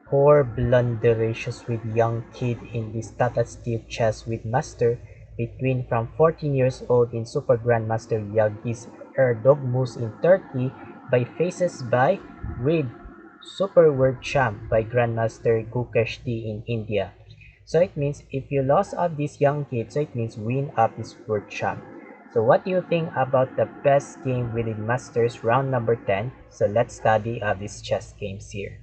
Poor blunderations with young kid in this Tata Steel chess with master between from 14 years old in Super Grandmaster Yagis Erdogmus in Turkey by faces by with Super World Champ by Grandmaster Gukeshti in India. So it means if you lost of this young kid, so it means win up is World Champ. So what do you think about the best game within Masters round number 10? So let's study these chess games here.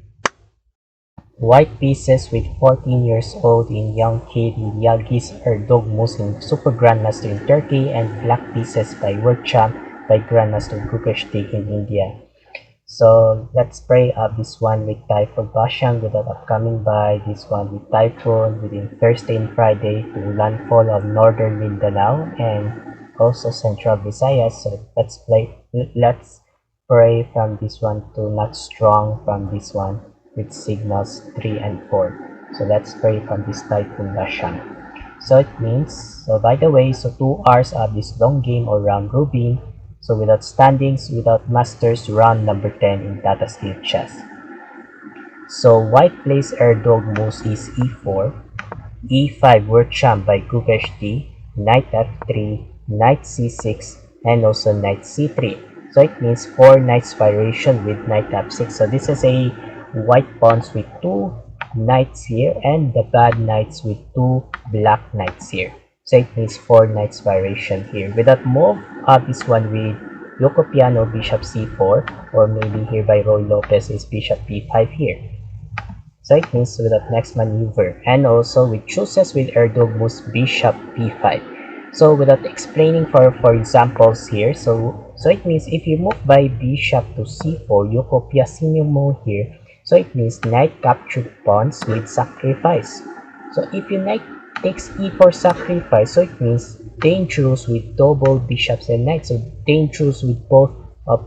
White pieces with 14 years old in young kid Yagis Erdogmus in Super Grandmaster in Turkey and black pieces by World Champ by Grandmaster Gukeshti in India. So let's pray up this one with Typhoon Bashang with that upcoming by this one with Typhoon within Thursday and Friday to landfall of northern Mindanao and also central Visayas. So let's pray from this one to not strong from this one with signals 3 and 4. So let's pray from this Typhoon Bashang. So it means, so by the way, so 2 hours of this long game or round robin. So without standings, without masters, round number 10 in Tata Steel chess. So white plays Erdogmus is e4, e5 World Champ by Gukeshti, knight f3, knight c6, and also knight c3. So it means 4 knights variation with knight f6. So this is a white pawns with 2 knights here and the bad knights with 2 black knights here. So it means 4 knights variation here. Without move, this one with Loco Piano bishop c4 or maybe here by Roy Lopez is bishop b5 here. So it means without next maneuver and also with chooses with Erdogmus bishop b5. So without explaining for examples here, so it means if you move by bishop to c4, you copy a move here. So it means knight captured pawns with sacrifice. So if your knight takes e4 sacrifice, so it means dangerous with double bishops and knights. So dangerous with both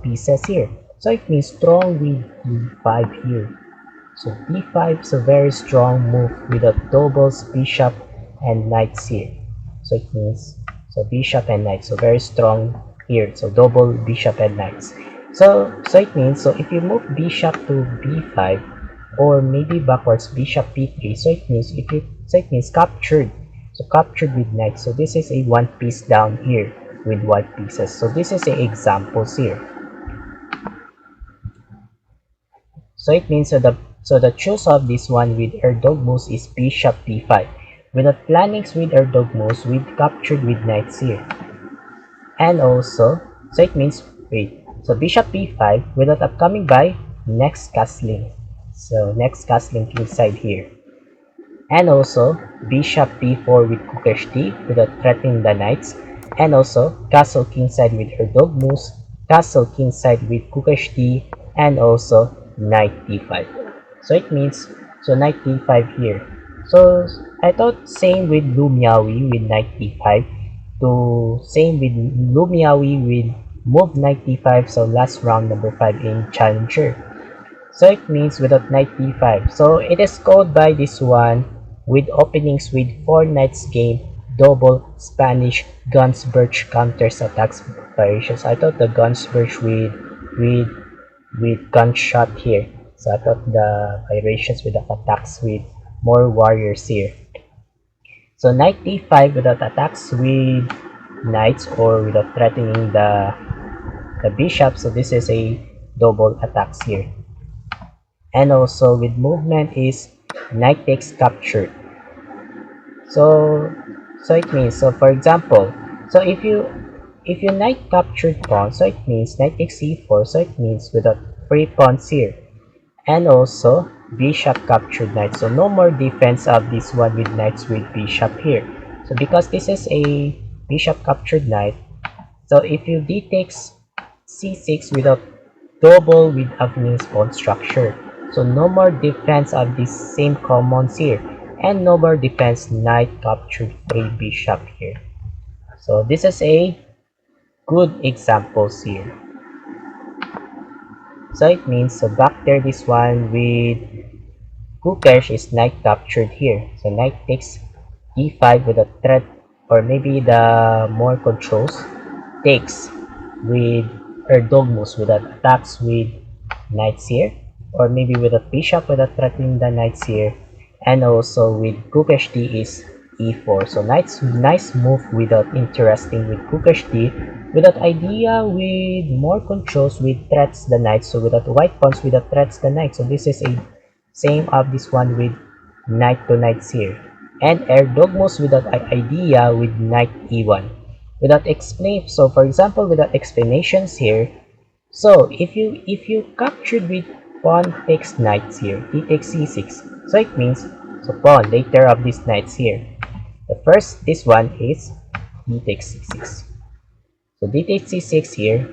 pieces here. So it means strong with d5 here. So d5 is a very strong move with a doubles bishop and knights here. So it means so bishop and knight. So very strong here. So double bishop and knights. So it means so if you move bishop to b5 or maybe backwards bishop b3, so it means captured. So captured with knight. So this is a one piece down here with white pieces. So this is a examples here. So it means so the choice of this one with Erdogmus is bishop b5. Without plannings with Erdogmus, with captured with knights here. And also, so it means wait. So bishop b5 without upcoming by next castling. So next castling inside here. And also bishop b4 with Gukeshti without threatening the knights. And also castle kingside with Erdogmus, castle kingside with Gukeshti, and also knight d5. So it means so knight d5 here. So I thought same with Lumiawi with knight d5 to same with Lumiawi with move knight d5. So last round number 5 in challenger. So it means without knight d5. So it is called by this one with openings with 4 knights game double Spanish Gunsberg counters attacks variations. I thought the Gunsberg with gunshot here. So I thought the variations with the attacks with more warriors here. So knight d5 without attacks with knights or without threatening the bishop. So this is a double attacks here. And also with movement is knight takes captured. So it means so for example, so if you knight captured pawn, so it means knight takes c4, so it means without free pawns here. And also bishop captured knight. So no more defense of this one with knights with bishop here. So because this is a bishop captured knight, so if you d takes c6 without double with evening's pawn structure. So no more defense of this same commons here. And no more defense knight captured free bishop here. So this is a good examples here. So it means so back there this one with Gukesh is knight captured here. So knight takes e5 with a threat or maybe the more controls takes with Erdogmus with attacks with knights here or maybe with a bishop without threatening the knights here, and also with Rook HD is e4. So nice move without interesting with Rook HD, without idea with more controls with threats the knight. So without white pawns without threats the knight. So this is a same of this one with knight to knights here. And Erdogmos without idea with knight e1. Without explain, so for example without explanations here, so if you captured with pawn takes knights here, d takes c6. So it means so pawn later of these knights here. The first this one is d takes c6. So d takes c6 here.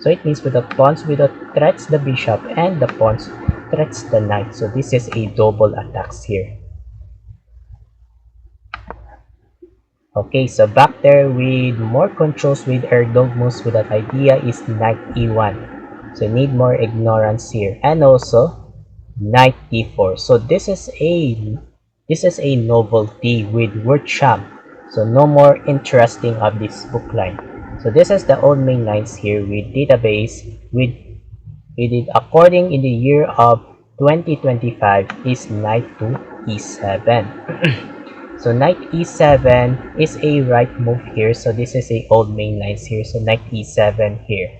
So it means with the pawns without threats the bishop and the pawns threats the knight. So this is a double attacks here. Okay, so back there with more controls with Erdogmos with that idea is knight e1. So need more ignorance here. And also knight d4. So this is a novelty with Wirtsham. So no more interesting of this book line. So this is the old main lines here with database with it according in the year of 2025 is knight to e7. So knight e7 is a right move here. So this is a old main lines here. So knight e7 here.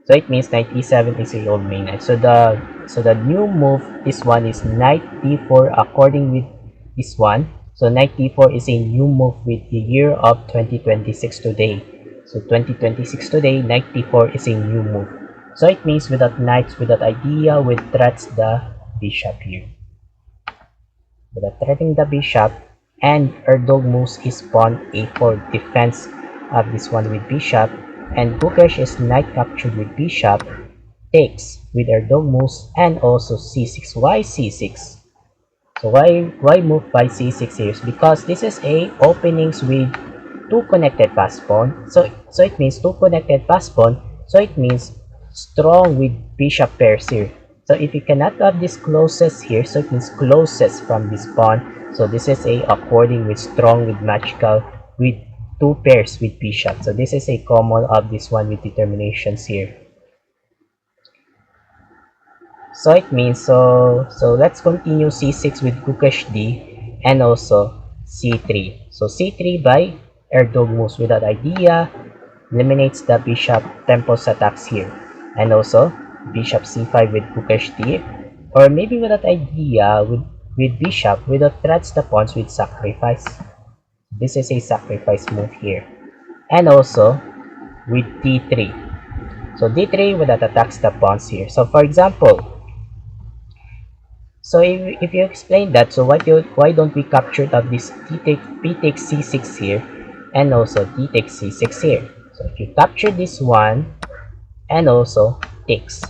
So it means knight e7 is a old main line. So the new move, this one is knight d4 according with this one. So knight d4 is a new move with the year of 2026 today. So 2026 today, knight d4 is a new move. So it means without knights, without idea, with threats the bishop here. Without threatening the bishop, and Erdogmos is pawn a4 defense of this one with bishop, and Gukesh is knight captured with bishop, takes with Erdogmos, and also c6. Why c6? So why move by c6 here? Because this is a openings with two connected pass pawn. So it means two connected pass pawn. So it means strong with bishop pairs here. So if you cannot have this closest here, so it means closest from this pawn. So this is a according with strong with magical with two pairs with bishop. So this is a common of this one with determinations here. So it means so let's continue c6 with Gukesh D and also c3. So c3 by Erdogmos without idea eliminates the bishop tempos attacks here, and also bishop c5 with Gukesh D, or maybe without idea with bishop without threats the pawns with sacrifice. This is a sacrifice move here, and also with d3. So d3 without attacks the pawns here. So for example, so if you explain that, so why don't we capture of this b takes c6 here, and also d takes c6 here. So if you capture this one and also takes,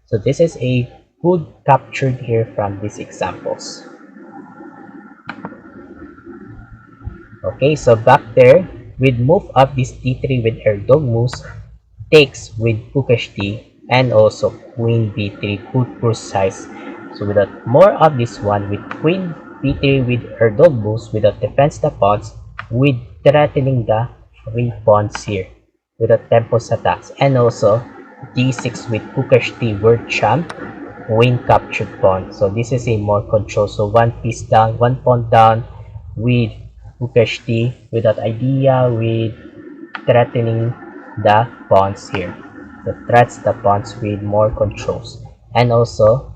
so this is a good captured here from these examples. Okay, so back there with move up this d3 with Erdogmos, takes with Gukesh D, and also queen b3, good precise. So without more of this one with queen b3 with Erdogmos without defense the pawns with threatening the free pawns here without tempos attacks, and also d6 with Gukesh D Wirtsham, queen captured pawn. So this is a more control. So one piece down, one pawn down with Gukesh D without idea with threatening the pawns here. The threats the pawns with more controls, and also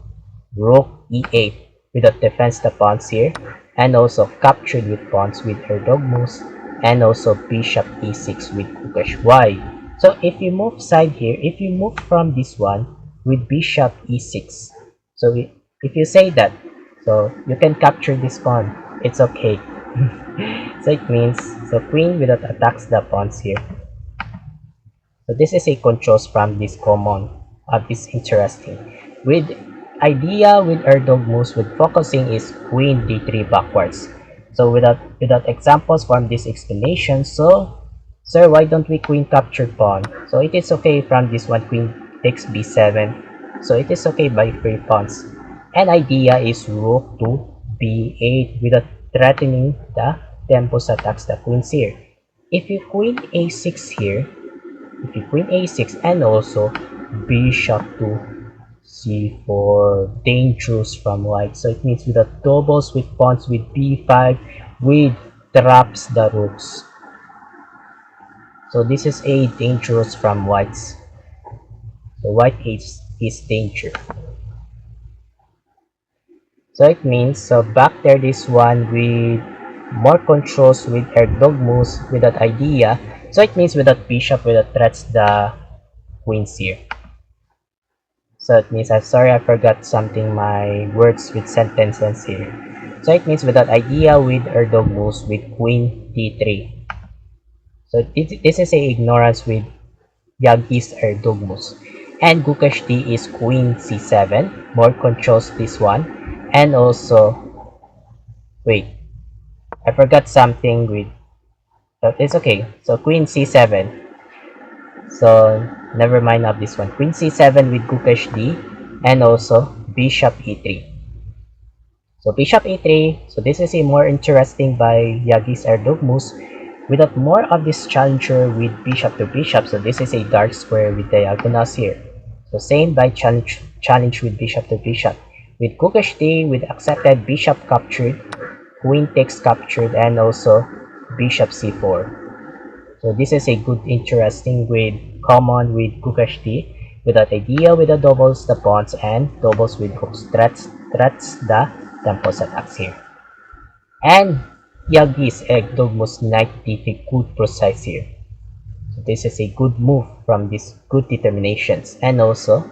rook e8 without defense the pawns here, and also captured with pawns with Erdogmos, and also bishop e6 with Gukesh. Why? So if you move side here, if you move from this one with bishop e6, so if you say that, so you can capture this pawn, it's okay. So it means so queen without attacks the pawns here. So this is a controls from this common of this interesting with idea with Erdogmos with focusing is queen d3 backwards. So without examples from this explanation, so sir, why don't we queen capture pawn? So it is okay from this one, queen takes b7. So it is okay by free pawns. And idea is rook to b8 without threatening the tempos attacks the queens here. If you queen a6 here, if you queen a6 and also bishop to c4, dangerous from white. So it means with the doubles with pawns with b5, with traps the rooks. So this is a dangerous from whites. So white is danger. So it means, so back there this one with more controls with Erdogan with that idea. So it means with that bishop with that threats the queens here. So it means, I'm sorry I forgot something, my words with sentences here. So it means with that idea with Erdogan with queen d3. So this is a ignorance with Yagis Erdogmus. And Gukesh D is queen c7, more controls this one. And also, wait, I forgot something with, but it's okay. So queen c7. So never mind of this one. Queen c7 with Gukesh D, and also bishop e3. So bishop e3. So this is a more interesting by Yagis Erdogmus, without more of this challenger with bishop to bishop. So this is a dark square with diagonals here. So same by challenge with bishop to bishop. With Gukesh D with accepted bishop captured, queen takes captured, and also bishop c4. So this is a good interesting with common with Gukesh D, with that idea with the doubles the pawns and doubles with hooks threats the temples attacks here. And Yagis Erdogmus knight d3 good precise here. So this is a good move from these good determinations, and also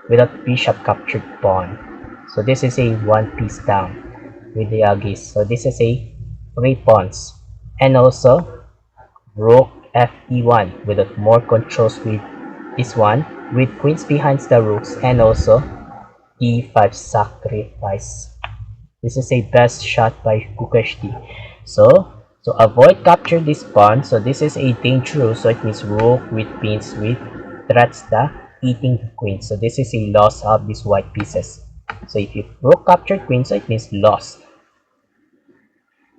without bishop captured pawn. So this is a one piece down with the Yagis. So this is a 3 pawns, and also rook fe1 without more controls with this one with queens behind the rooks, and also e5 sacrifice. This is a best shot by Gukesh D. So avoid capture this pawn. So this is a dangerous. So it means rook with pins with threats the eating the queen. So this is a loss of these white pieces. So if you rook captured queen, so it means lost.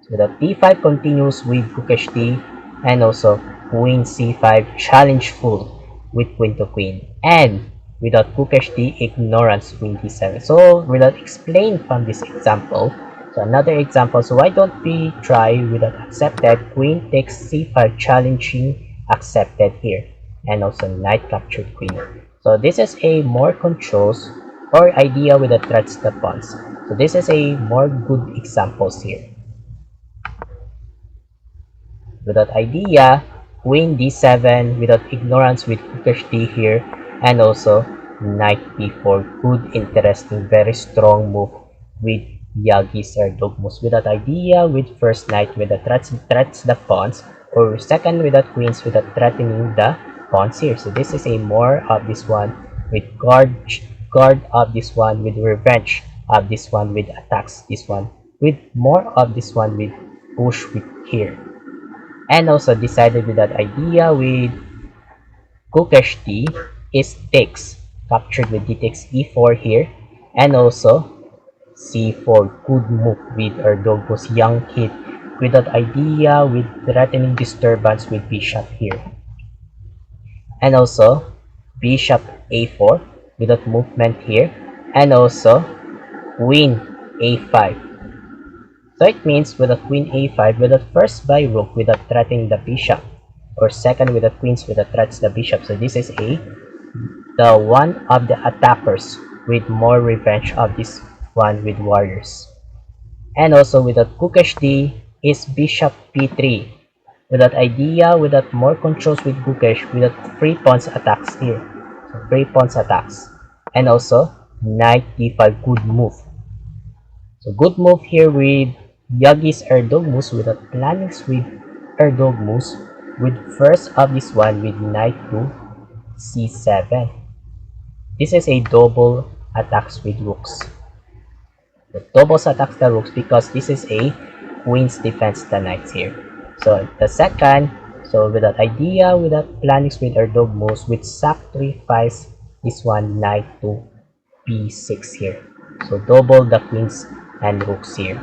So the d5 continues with Gukesh D, and also queen c5 challenge full with queen to queen, and without Gukesh D, ignorance queen d7. So without explain from this example, so another example, so why don't we try without accepted, queen takes c5 challenging accepted here, and also knight captured queen. So this is a more controls or idea with the threats the pawns. So this is a more good examples here. Without idea, queen d7 without ignorance with Gukesh D here, and also knight d4, good, interesting, very strong move with Yagis Erdogmus. Without idea with first knight with the threats the pawns, or second with the queens with the threatening the pawns here. So this is a more of this one with guard of this one, with revenge of this one, with attacks this one, with more of this one with push with here. And also decided with that idea with Gukesh D is takes, captured with d takes e4 here, and also c4, good move with Erdogmus young kid with that idea with threatening disturbance with bishop here, and also bishop a4 with that movement here, and also queen a5. So it means with a queen a5 with a first by rook without threatening the bishop, or second with the queens with the threats the bishop. So this is the one of the attackers with more revenge of this one with warriors. And also with that Gukesh D is bishop p3 with that idea with that more controls with Gukesh with that free pawns attacks here. So free pawns attacks, and also knight d5, good move. So good move here with Yagis Erdogmus with the plannings with Erdogmus with first of this one with knight to c7. This is a double attacks with rooks. The doubles attacks the rooks because this is a queen's defense the knights here. So the second, so with that idea with that plannings with Erdogmus with sacrifice this one knight to b6 here. So double the queens and rooks here.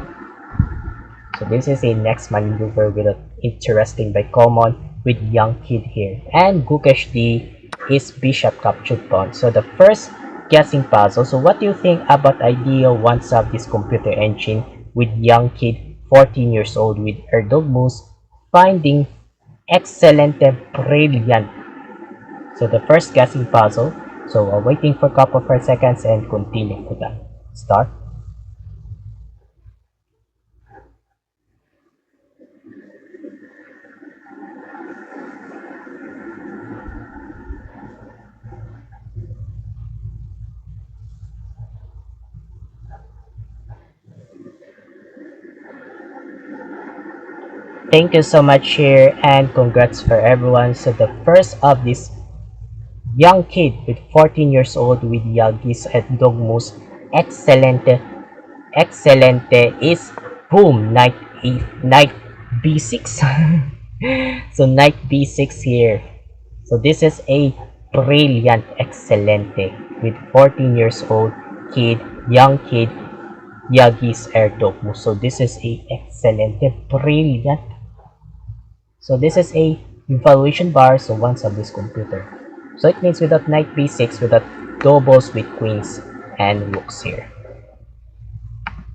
So this is a next maneuver with an interesting by common with young kid here. And Gukesh D is bishop captured pawn. So the first guessing puzzle. So what do you think about idea one of this computer engine with young kid 14 years old with Erdogmus finding excellent and brilliant. So the first guessing puzzle. So waiting for a couple of seconds and continue for that. Start. Thank you so much here and congrats for everyone. So the first of this young kid with 14 years old with Yagis at Dogmus Excelente Excelente is boom knight b6. So knight b6 here. So this is a brilliant Excelente with 14 years old kid, young kid Yagis Erdogmus. So this is a Excelente brilliant. So this is a evaluation bar, so once of this computer. So it means without knight b6, without doubles with queens and rooks here.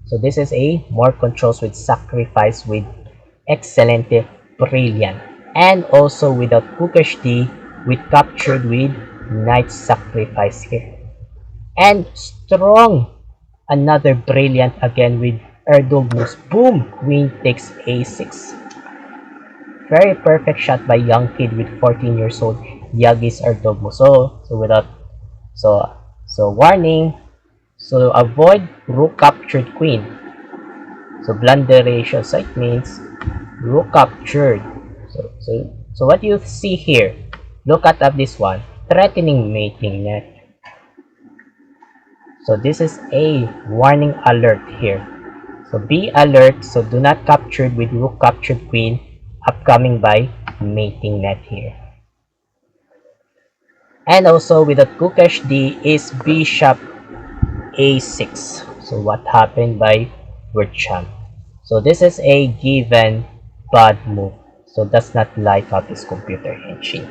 So this is a more controls with sacrifice with Excelente brilliant. And also without Kukash D with captured with knight sacrifice here. And strong another brilliant again with Erdogmus. Boom! Queen takes a6. Very perfect shot by young kid with 14 years old Yagis Erdogmus. So warning. So avoid rook captured queen. So blunder ratio. So it means rook captured. So what you see here? Look at this one. Threatening mating net. So this is a warning alert here. So be alert. So do not capture with rook captured queen upcoming by mating net here. And also with the Kukash D is bishop a6. So what happened by Wirtscham? So this is a given bad move. So that's not like of this computer engine.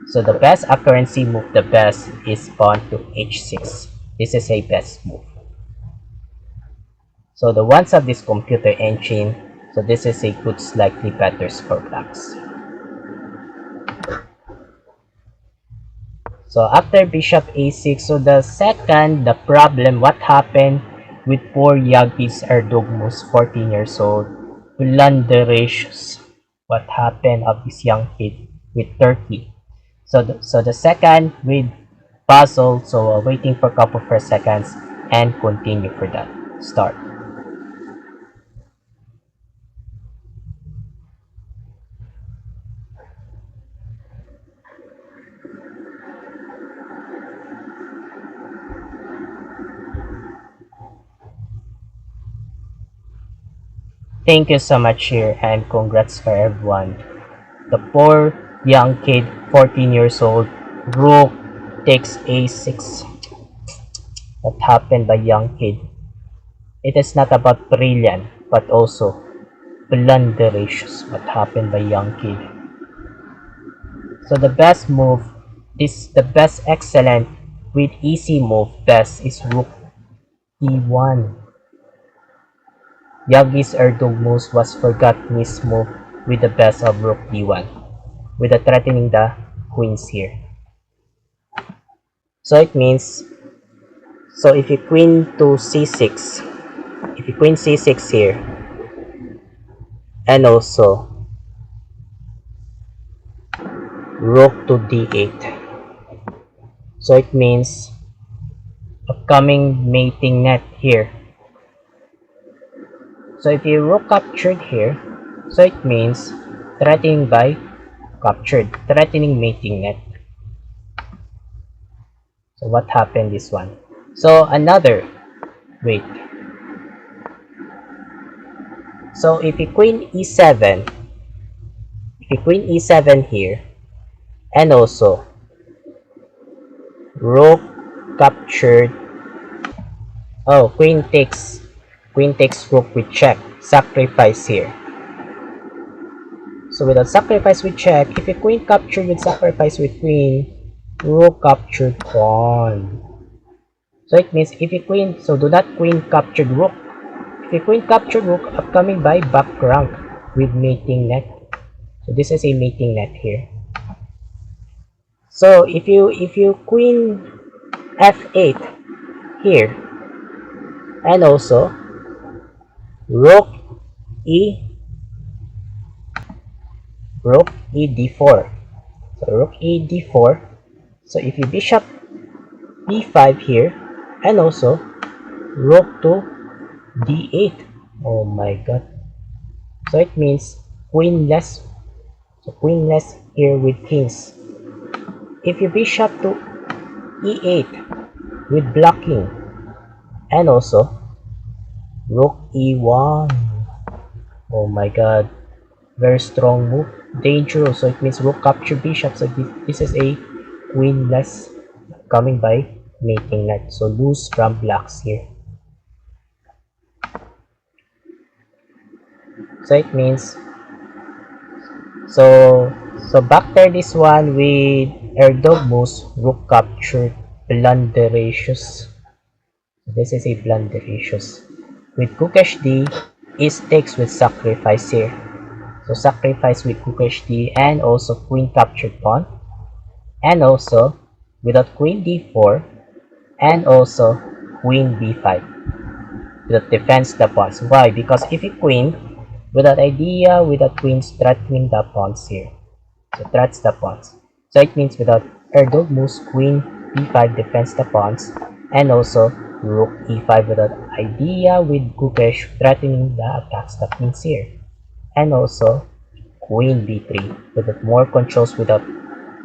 So the best accuracy move, the best is pawn to h6. This is a best move. So the ones of this computer engine, so this is a good slightly better for blacks. So after bishop a6, so the second, the problem, what happened with poor Yagis Erdogmus, 14 years old, blunder ratios. What happened of this young kid with 30. So the second with puzzle, so waiting for a couple of seconds and continue for that. Start. Thank you so much here and congrats for everyone. The poor young kid, 14 years old, rook takes a6. What happened by young kid? It is not about brilliant, but also blunder ratios. What happened by young kid? So the best move is the best excellent with easy move. Best is rook d1. Yagis Erdogmus was forgotten his move with the best of rook d1, with the threatening the queens here. So it means, so if you queen to c6, if you queen c6 here, and also rook to d8, so it means upcoming mating net here. So if you rook captured here, so it means threatening by captured, threatening mating net. So what happened this one? So another, wait. So if you queen e7, if you queen e7 here, and also rook captured, oh, queen takes rook with check, sacrifice here. So without sacrifice, we check. If a queen captured with sacrifice with queen, rook captured pawn. So it means if a queen, so do not queen captured rook. If a queen captured rook, upcoming by back rank with mating net. So this is a mating net here. So if you queen f8 here, and also rook e d4. So rook e d4. So if you bishop b5 here, and also rook to d8. Oh my god. So it means queenless. So queenless here with kings. If you bishop to e8 with blocking, and also rook e1. Oh my god. Very strong move. Dangerous. So it means rook capture bishop. So this is a queenless coming by mating knight. So lose from blocks here. So it means so back there this one with Erdog moves, rook captured blunderatious. This is a blunderatious. With Kukesh D is takes with sacrifice here. So sacrifice with Kukesh D and also queen captured pawn. And also without queen d4 and also queen b5. Without defense the pawns. Why? Because if you queen, without idea, without queens threatening the pawns here. So threats the pawns. So it means without Erdog moves, queen b5 defends the pawns, and also rook e5 without idea with Kukesh threatening the attacks the queens here. And also queen b3 without more controls without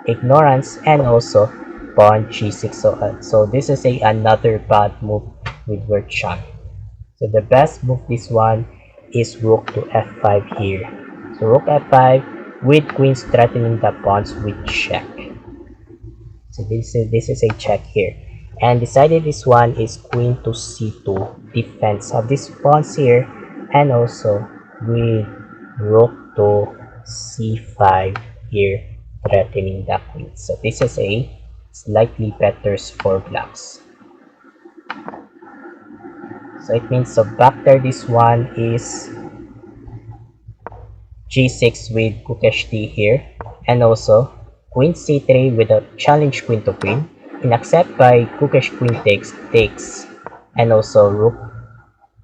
ignorance, and also pawn g6. So this is another bad move with Wertschan. So the best move this one is rook to f5 here. So rook f5 with queens threatening the pawns with check. So this is a check here. And decided this one is queen to c2, defense of these pawns here, and also with rook to c5 here, threatening the queen. So this is a slightly better for blocks. So it means so back there this one is g6 with Kukesh D here, and also queen c3 with a challenge queen to queen, and accept by Kukesh queen takes, and also rook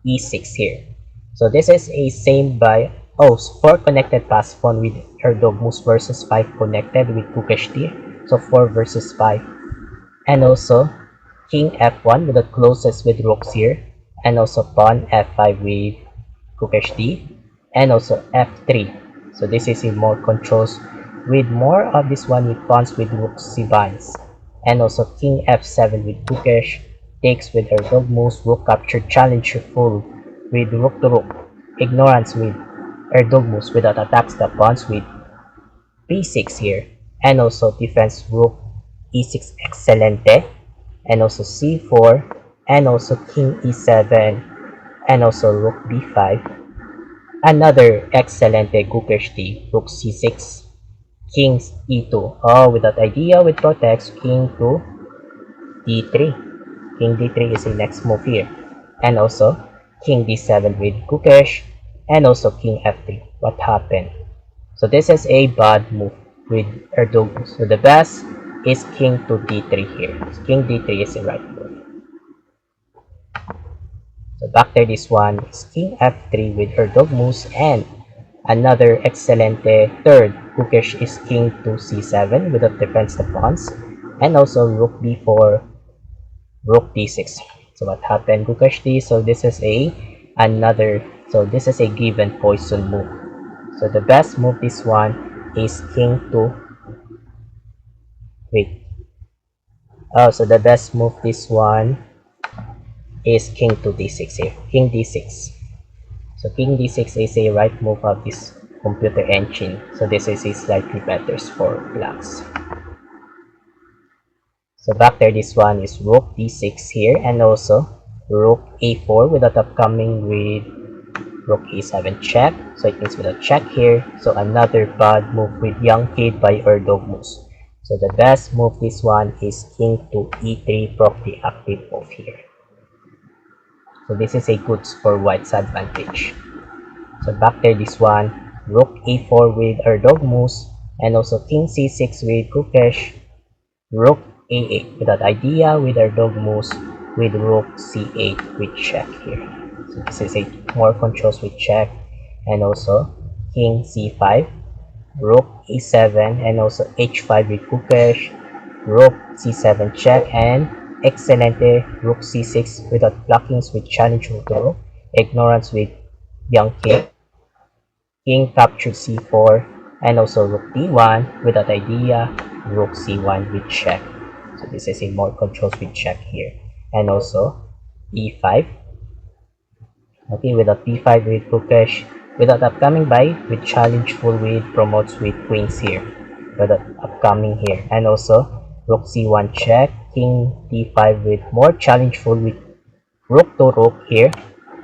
e6 here. So this is a same by 4 connected pass pawn with Erdog moves versus 5 connected with Kukesh D. So 4 versus 5. And also king f1 with the closest with rooks here, and also pawn f5 with Kukesh D, and also f3. So this is a more controls with more of this one with pawns with rook c binds, and also king f7 with Kukesh takes with Erdog moves, rook capture challenge full with rook to rook, ignorance with Erdog moves without attacks the pawns with b6 here, and also defense rook e6 excelente, and also c4, and also king e7, and also rook b5, another excelente Kukesh D, rook c6, king e2. Oh, without idea with protects, king to d3. King d3 is the next move here, and also king d7 with Kukesh, and also king f3. What happened? So this is a bad move with Erdog. So the best is king to d3 here. So king d3 is the right move. So back there this one is king f3 with Erdog moves, and another excelente third Kukesh is king to c7 without defense the pawns, and also rook b4, rook d6. So what happened? Kukesh D. So this is another. So this is a given poison move. So the best move this one is king to wait. Oh, so the best move this one is king to d6 here. King d6. So king d6 is a right move of this computer engine. So this is a slightly better for blacks. So back there this one is rook d6 here, and also rook a4 without upcoming with Rook a7 check, so it means with a check here. So another bad move with young kid by Erdogmus. So the best move this one is king to e3 proc the active move here. So this is a good for white's advantage. So back there this one, rook a4 with Erdogmus, and also king c6 with Kukesh, rook a8 with that idea with Erdogmus, with rook c8 with check here. So this is a more controls with check, and also king c5, rook e7, and also h5 with Kukesh, rook c7 check, and excelente rook c6 without blockings with challenge rook, ignorance with young king, king captured c4, and also rook d1 with that idea, rook c1 with check. So this is a more controls with check here. And also e5, okay, with a p5 with Kukesh, without upcoming by with challenge full with promotes with queens here, without upcoming here. And also rook c1 check, king d5 with more challenge full with rook to rook here,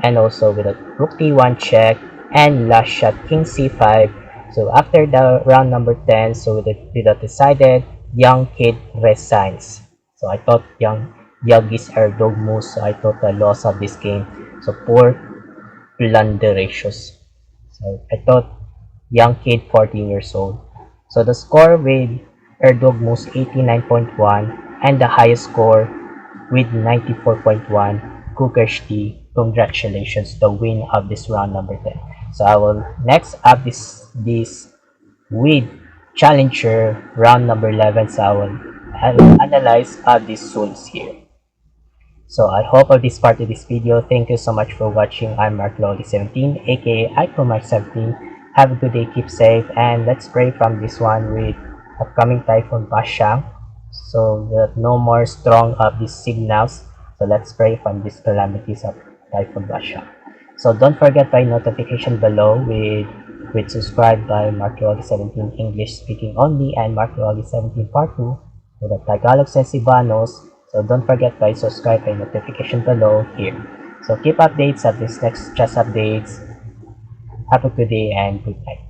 and also with a rook d1 check, and last shot king c5. So after the round number 10, so with the decided, young kid resigns. So I thought Yagis Erdogmus, so I thought I lost of this game. So poor blunder ratios. So I thought young kid 14 years old. So the score with Erdogmus 89.1, and the highest score with 94.1, Kukershti. Congratulations, the win of this round number 10. So I will next up this with challenger round number 11. So I will analyze these souls here. So I hope of this part of this video. Thank you so much for watching. I'm Mark Loli 17, aka ICroMark 17. Have a good day, keep safe, and let's pray from this one with upcoming Typhoon Bashang. So that no more strong of these signals. So let's pray from these calamities of Typhoon Bashang. So don't forget by notification below with subscribe by Mark Loli 17 English speaking only, and Mark Loli 17 part 2 with the Tagalog Sensibanos. So don't forget by subscribe by notification below here. So keep updates of this next chess updates. Have a good day and good night.